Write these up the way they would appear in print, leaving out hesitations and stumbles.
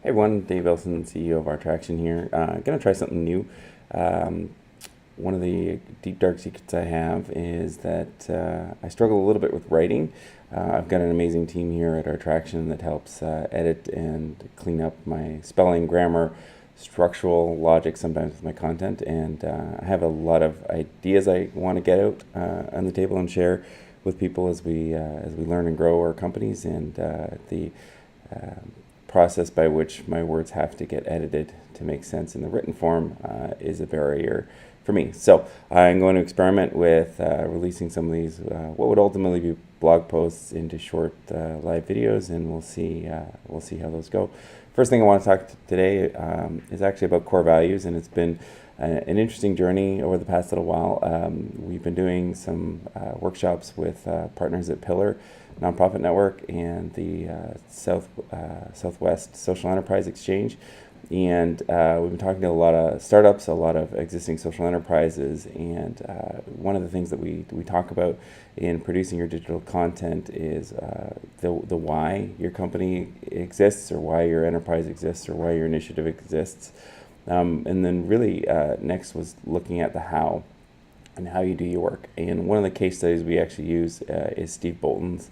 Hey everyone, Dave Wilson, CEO of Our Traction here. Gonna try something new. One of the deep dark secrets I have is that I struggle a little bit with writing. I've got an amazing team here at Our Traction that helps edit and clean up my spelling, grammar, structural logic sometimes with my content, and I have a lot of ideas I want to get out on the table and share with people as we learn and grow our companies, and the process by which my words have to get edited to make sense in the written form is a barrier for me. So I'm going to experiment with releasing some of these what would ultimately be blog posts into short live videos, and we'll see how those go. First thing I want to talk today is actually about core values, and it's been an interesting journey over the past little while. We've been doing some workshops with partners at Pillar Nonprofit Network and the Southwest Social Enterprise Exchange, and we've been talking to a lot of startups, a lot of existing social enterprises, and one of the things that we talk about in producing your digital content is the why your company exists, or why your enterprise exists, or why your initiative exists. And then really next was looking at the how and how you do your work. And one of the case studies we actually use is Steve Bolton's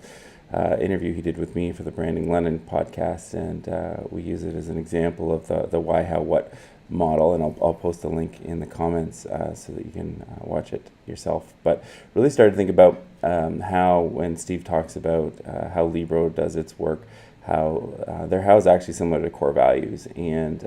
interview he did with me for the Branding London podcast, and we use it as an example of the why, how, what model, and I'll post a link in the comments so that you can watch it yourself. But really started to think about how, when Steve talks about how Libro does its work, how their how is actually similar to core values. And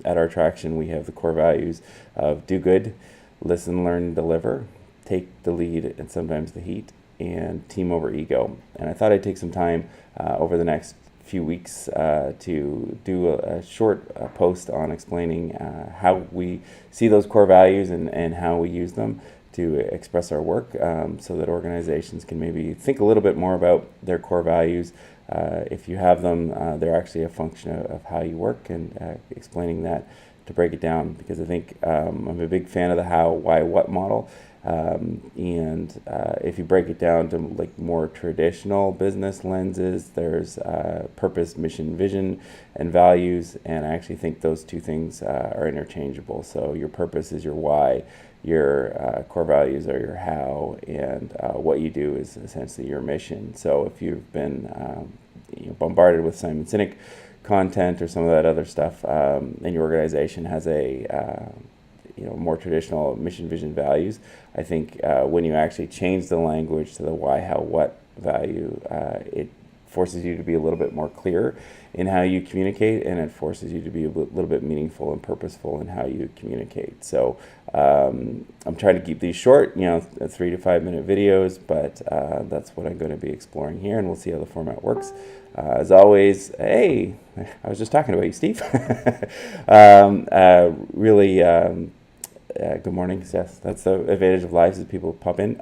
at Our Traction, we have the core values of do good, listen, learn, deliver, take the lead and sometimes the heat, and team over ego. And I thought I'd take some time over the next few weeks to do a short post on explaining how we see those core values and how we use them to express our work, so that organizations can maybe think a little bit more about their core values. If you have them, they're actually a function of how you work, and explaining that to break it down, because I think I'm a big fan of the how, why, what model. And if you break it down to like more traditional business lenses, there's purpose, mission, vision, and values, and I actually think those two things are interchangeable. So your purpose is your why, your core values are your how, and what you do is essentially your mission. So if you've been bombarded with Simon Sinek content or some of that other stuff, and your organization has a more traditional mission, vision, values, I think when you actually change the language to the why, how, what value, it forces you to be a little bit more clear in how you communicate, and it forces you to be a little bit meaningful and purposeful in how you communicate. So I'm trying to keep these short, 3 to 5 minute videos, but that's what I'm going to be exploring here, and we'll see how the format works. As always, hey, I was just talking about you, Steve. Good morning. Yes, that's the advantage of live, is people pop in.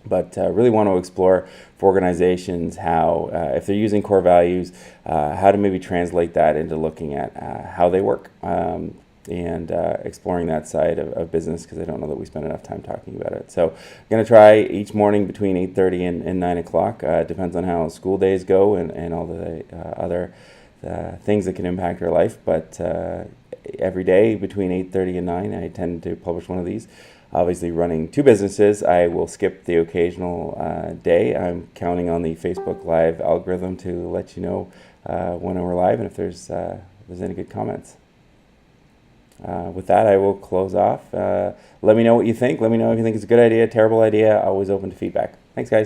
But really want to explore for organizations how, if they're using core values, how to maybe translate that into looking at how they work, and exploring that side of business, because I don't know that we spend enough time talking about it. So I'm going to try each morning between 8:30 and 9 o'clock. Depends on how school days go and all the other things that can impact our life. But every day between 8:30 and 9, I tend to publish one of these. Obviously, running two businesses, I will skip the occasional day. I'm counting on the Facebook Live algorithm to let you know when we're live, and if there's any good comments. With that, I will close off. Let me know what you think. Let me know if you think it's a good idea, terrible idea. Always open to feedback. Thanks, guys.